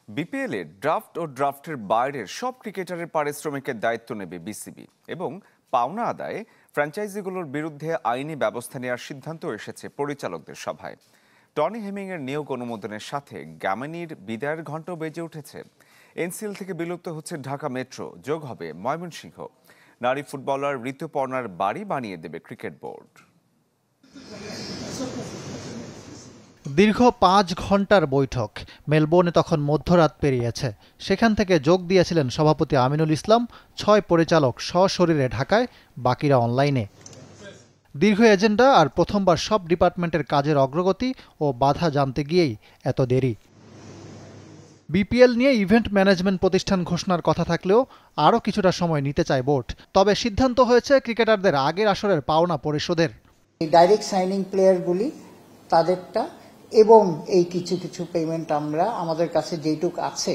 বিপিএলে ড্রাফট ও ড্রাফটের বাইরের সব ক্রিকেটারের পারিশ্রমিকের দায়িত্ব নেবে বিসিবি এবং পাওনা আদায়ে ফ্র্যাঞ্চাইজিগুলোর বিরুদ্ধে আইনি ব্যবস্থা নেওয়ার সিদ্ধান্ত এসেছে পরিচালকদের সভায়। টনি হেমিংয়ের নিয়োগ অনুমোদনের সাথে গামিনীর বিদায়ের ঘণ্টাও বেজে উঠেছে। এনসিএল থেকে বিলুপ্ত হচ্ছে ঢাকা মেট্রো, যোগ হবে ময়মনসিংহ। নারী ফুটবলার ঋতুপর্ণার বাড়ি বানিয়ে দেবে ক্রিকেট বোর্ড। দীর্ঘ ৫ ঘন্টার বৈঠক। মেলবোর্নে তখন মধ্যরাত পেরিয়েছে। সেখান থেকে যোগ দিয়েছিলেন সভাপতি আমিনুল ইসলাম, ৬ পরিচালক সশরীরে ঢাকায়, বাকিরা অনলাইনে। দীর্ঘ এজেন্ডা আর প্রথমবার সব ডিপার্টমেন্টের কাজের অগ্রগতি ও বাধা জানতে গিয়েই এত দেরি। বিপিএল নিয়ে ইভেন্ট ম্যানেজমেন্ট প্রতিষ্ঠান ঘোষণার কথা থাকলেও আরও কিছুটা সময় নিতে চায় বোর্ড। তবে সিদ্ধান্ত হয়েছে ক্রিকেটারদের আগের আসরের পাওনা পরিশোধের। ডাইরেক্ট সাইনিং প্লেয়ারগুলি তাদেরটা এবং এই কিছু কিছু পেমেন্ট আমরা আমাদের কাছে যেটুক আছে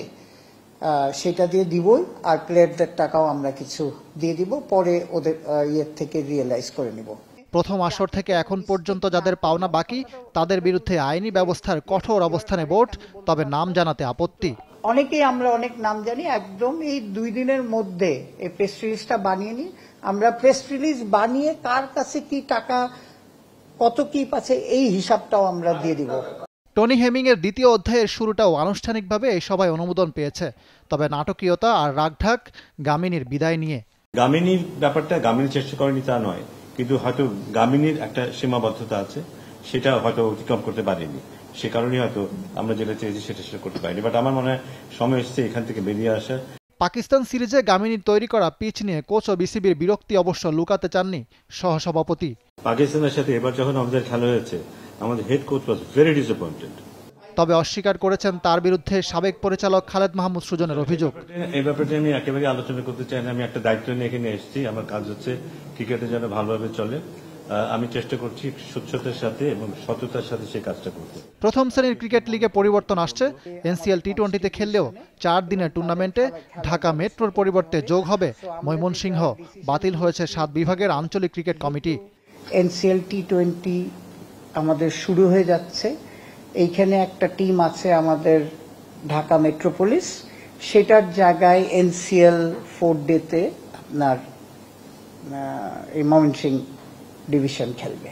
সেটা দিয়ে দিবই, আর প্লেয়ারদের টাকাও আমরা কিছু দিয়ে দিব, পরে ওদের ইয়ের থেকে রিয়েলাইজ করে নিব। প্রথম আসর থেকে এখন পর্যন্ত যাদের পাওনা বাকি তাদের বিরুদ্ধে আইনি ব্যবস্থার কঠোর অবস্থানে বোর্ড, তবে নাম জানাতে আপত্তি। অনেকেই আমরা অনেক নাম জানি, একদম এই 2 দিনের মধ্যে এই প্রেস রিলিজটা বানিয়ে নিই। আমরা প্রেস রিলিজ বানিয়ে কার কাছে কি টাকা কত কি পাচ্ছে এই হিসাবটাও আমরা দিয়ে দিব। টনি হেমিংয়ের দ্বিতীয় অধ্যায়ের শুরুটাও আনুষ্ঠানিকভাবে এই সভায় অনুমোদন পেয়েছে। তবে নাটকীয়তা আর রাগঢাক গামিনীর বিদায় নিয়ে। গামিনীর ব্যাপারটা গামিনী চেষ্টা করেনি তা নয়, কিন্তু হয়তো গামিনীর একটা সীমাবদ্ধতা আছে, সেটা হয়তো অতিক্রম করতে পারেনি। সে কারণে হয়তো আমরা যেটা চেয়েছি সেটা করতে পারিনি। বাট আমার মনে হয় সময় এসেছে এখান থেকে বেরিয়ে আসা। পাকিস্তান সিরিজে গামিনীর তৈরি করা পিচ নিয়ে কোচ ও বিসিবির বিরক্তি অবশ্য লুকাতে চাননি সহসভাপতি। পাকিস্তানের সাথে এবার যখন আমাদের খেলা হয়েছে, আমাদের head coach was very disappointed. তবে অস্বীকার করেছেন তার বিরুদ্ধে সাবেক পরিচালক খালেদ মাহমুদ সুজনের অভিযোগ। এই ব্যাপারটা আমি একেবারে আলোচনা করতে চাই না। আমি একটা দায়িত্ব নিয়ে এখানে এসেছি। আমার কাজ হচ্ছে ক্রিকেটে যেন ভালোভাবে চলে। আমি চেষ্টা করছি স্বচ্ছতার সাথে এবং সততার সাথে সেই কাজটা করতে। প্রথম শ্রেণীর ক্রিকেট লিগে পরিবর্তন আসছে। এনসিএল টি-20তে খেললেও 4 দিনের টুর্নামেন্টে ঢাকা মেট্রোর পরিবর্তে যোগ হবে ময়মনসিংহ। বাতিল হয়েছে 7 বিভাগের আঞ্চলিক ক্রিকেট কমিটি। এনসিএল টি-20 আমাদের শুরু হয়ে যাচ্ছে। এইখানে একটা টিম আছে আমাদের ঢাকা মেট্রোপলিস, সেটার জায়গায় এনসিএল 4 ডেতে আপনার এই ময়মনসিংহ ডিভিশন খেলবে।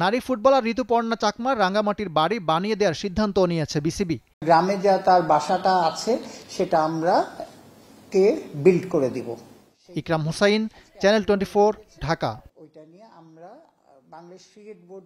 নারী ফুটবলার ঋতুপর্ণা চাকমার রাঙ্গামাটির বাড়ি বানিয়ে দেওয়ার সিদ্ধান্ত নিয়েছে বিসিবি। গ্রামে যা তার বাসাটা আছে সেটা আমরা কে বিল্ড করে দিব। ইকরাম হুসাইন, চ্যানেল 24, ঢাকা। ওইটা নিয়ে আমরা বাংলাদেশ ক্রিকেট বোর্ড